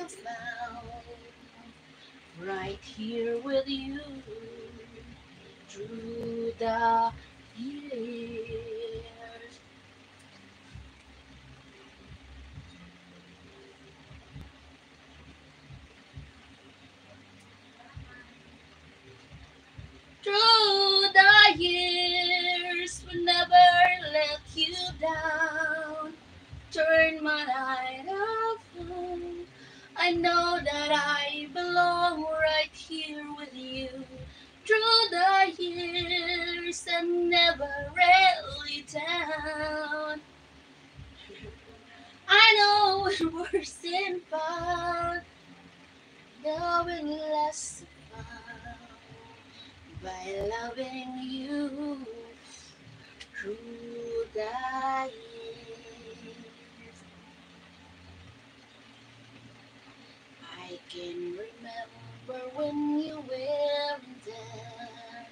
have found right here with you through the years. Through the years, will never let you down. Turn my light off. I know that I belong right here with you. Through the years and never really down. I know it worse in fun, knowing less about by loving you through the years. I can remember when you weren't there,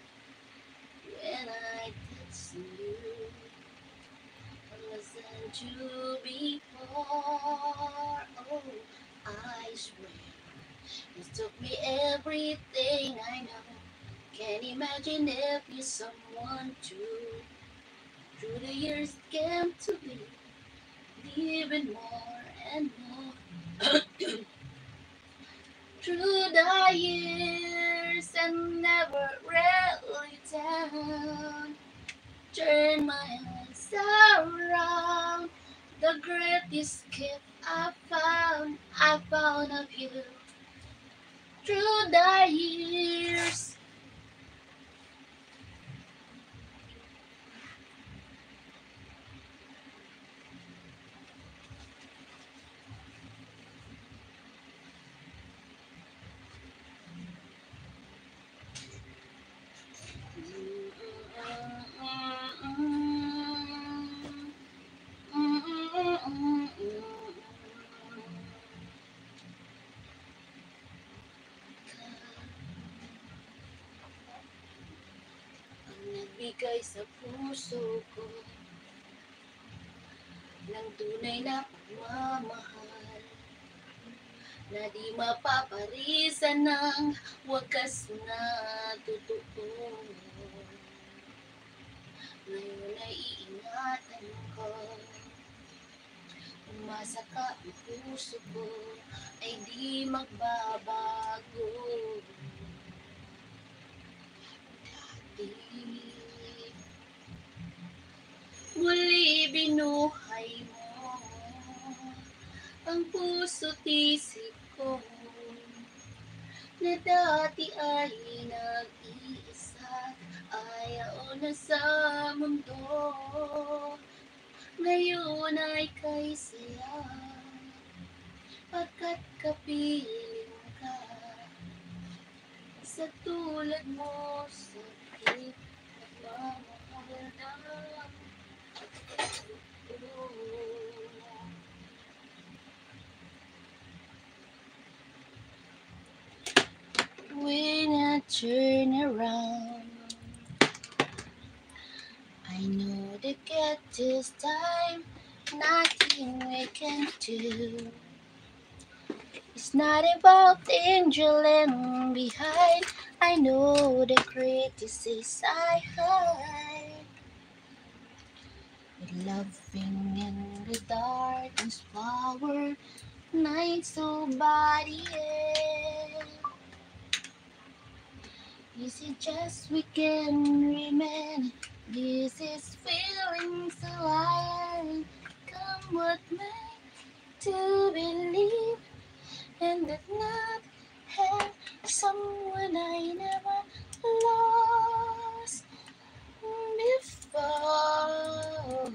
when I did see you. Wasn't you before? Oh, I swear, you took me everything I know. Can't imagine if you're someone too. Through the years it came to be, even more and more. Through the years and never really down. Turn my eyes around. The greatest gift I found of you. Through the years. Ang nagbigay sa puso ko ng tunay na pagmamahal na di mapaparisan ng wakas na totoo. Ngayon ay iingatan ko, umasa ka ang puso ko ay di magbabago. Dati muli binuhay mo ang puso't isip ko na dati ay nag-iisa, ayaw na sa mundo. Ngayon ay kay saya, pagkat kapiling ka sa tulad mo sa aking nagmamahal na puso. When I turn around, I know that at this time, nothing we can do. It's not about the angel and behind. I know the greatest is I hide. With loving in the darkness, flower, night so body. Is it just we can remain? This is feeling so high. Come what may to believe, and that not have someone I never lost before.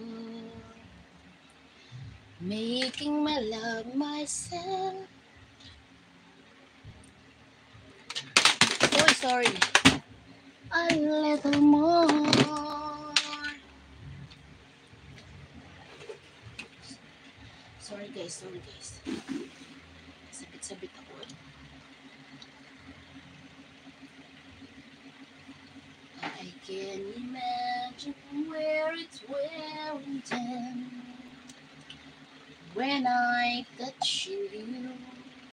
Making my love myself. Oh, sorry. A little more. Sorry guys. Sabit-sabit ako eh. I can imagine where it's wearing down when I touch you.